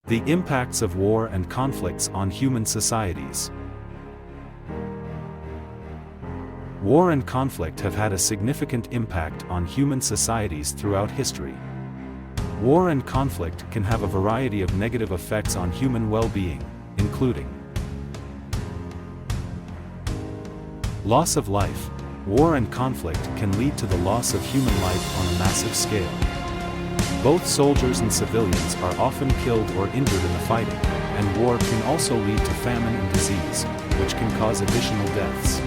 The impacts of war and conflicts on human societies. War and conflict have had a significant impact on human societies throughout history. War and conflict can have a variety of negative effects on human well-being, including loss of life. War and conflict can lead to the loss of human life on a massive scale. Both soldiers and civilians are often killed or injured in the fighting, and war can also lead to famine and disease, which can cause additional deaths.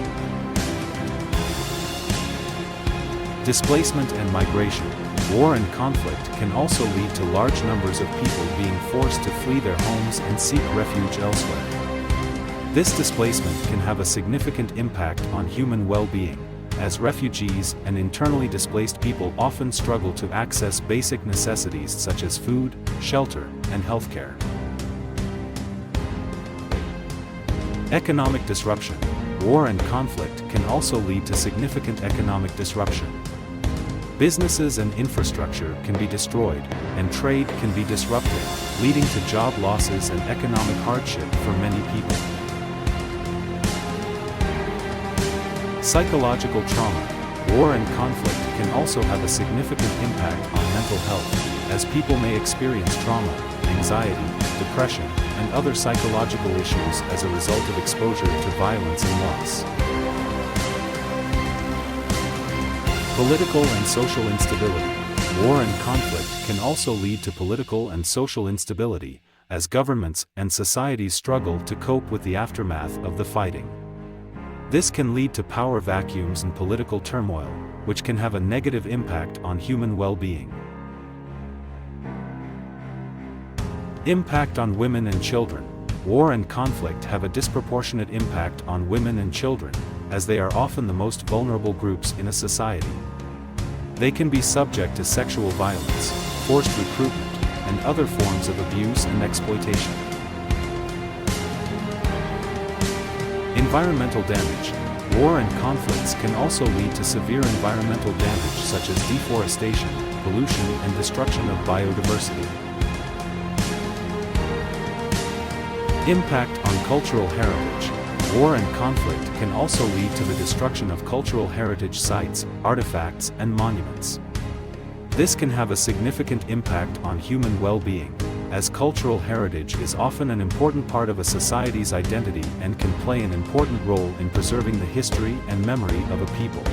Displacement and migration. War and conflict can also lead to large numbers of people being forced to flee their homes and seek refuge elsewhere. This displacement can have a significant impact on human well-being, as refugees and internally displaced people often struggle to access basic necessities such as food, shelter, and healthcare. Economic disruption. War and conflict can also lead to significant economic disruption. Businesses and infrastructure can be destroyed, and trade can be disrupted, leading to job losses and economic hardship for many people. Psychological trauma. War and conflict can also have a significant impact on mental health, as people may experience trauma, anxiety, depression, and other psychological issues as a result of exposure to violence and loss. Political and social instability. War and conflict can also lead to political and social instability, as governments and societies struggle to cope with the aftermath of the fighting. This can lead to power vacuums and political turmoil, which can have a negative impact on human well-being. Impact on women and children. War and conflict have a disproportionate impact on women and children, as they are often the most vulnerable groups in a society. They can be subject to sexual violence, forced recruitment, and other forms of abuse and exploitation. Environmental damage. War and conflicts can also lead to severe environmental damage such as deforestation, pollution, and destruction of biodiversity. Impact on cultural heritage. War and conflict can also lead to the destruction of cultural heritage sites, artifacts, and monuments. This can have a significant impact on human well-being, as cultural heritage is often an important part of a society's identity and can play an important role in preserving the history and memory of a people.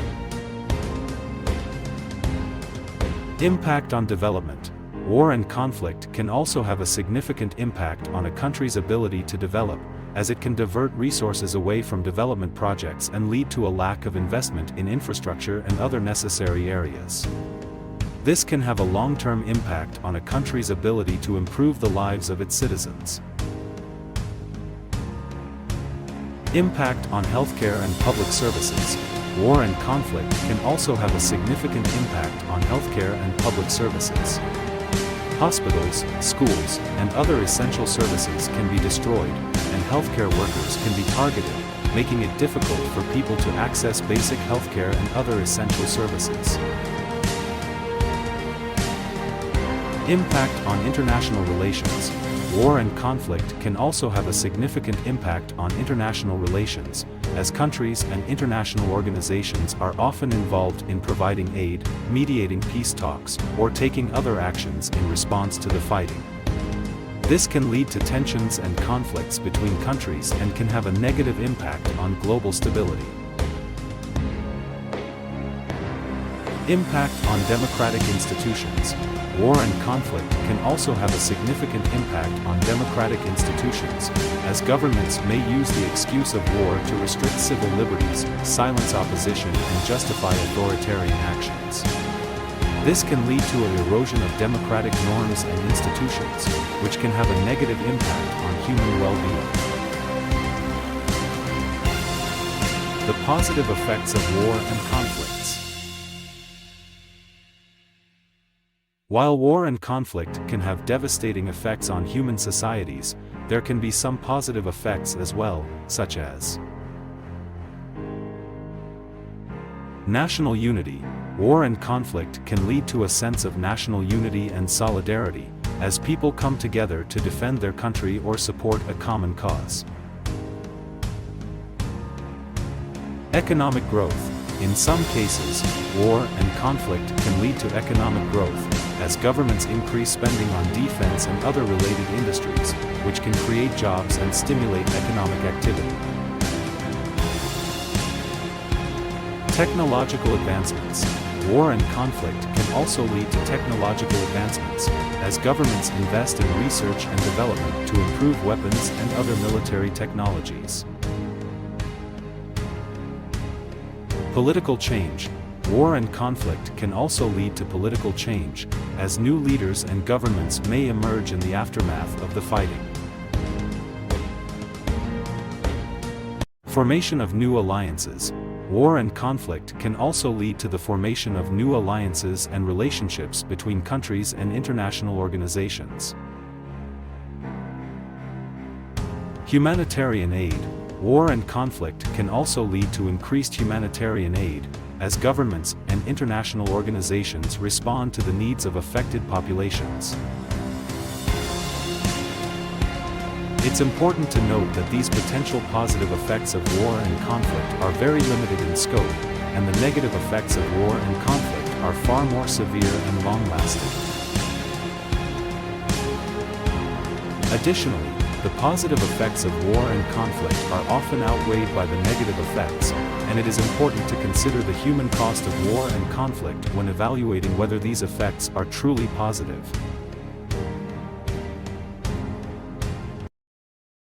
Impact on development. War and conflict can also have a significant impact on a country's ability to develop, as it can divert resources away from development projects and lead to a lack of investment in infrastructure and other necessary areas. This can have a long-term impact on a country's ability to improve the lives of its citizens. Impact on healthcare and public services. War and conflict can also have a significant impact on healthcare and public services. Hospitals, schools, and other essential services can be destroyed, and healthcare workers can be targeted, making it difficult for people to access basic healthcare and other essential services. Impact on international relations. War and conflict can also have a significant impact on international relations, as countries and international organizations are often involved in providing aid, mediating peace talks, or taking other actions in response to the fighting. This can lead to tensions and conflicts between countries and can have a negative impact on global stability. Impact on democratic institutions. War and conflict can also have a significant impact on democratic institutions, as governments may use the excuse of war to restrict civil liberties, silence opposition, and justify authoritarian actions. This can lead to an erosion of democratic norms and institutions, which can have a negative impact on human well-being. The positive effects of war and conflicts. While war and conflict can have devastating effects on human societies, there can be some positive effects as well, such as national unity. War and conflict can lead to a sense of national unity and solidarity, as people come together to defend their country or support a common cause. Economic growth. In some cases, war and conflict can lead to economic growth, as governments increase spending on defense and other related industries, which can create jobs and stimulate economic activity. Technological advancements. War and conflict can also lead to technological advancements, as governments invest in research and development to improve weapons and other military technologies. Political change. War and conflict can also lead to political change, as new leaders and governments may emerge in the aftermath of the fighting. Formation of new alliances. War and conflict can also lead to the formation of new alliances and relationships between countries and international organizations. Humanitarian aid. War and conflict can also lead to increased humanitarian aid, as governments and international organizations respond to the needs of affected populations. It's important to note that these potential positive effects of war and conflict are very limited in scope, and the negative effects of war and conflict are far more severe and long-lasting. Additionally, the positive effects of war and conflict are often outweighed by the negative effects, and it is important to consider the human cost of war and conflict when evaluating whether these effects are truly positive.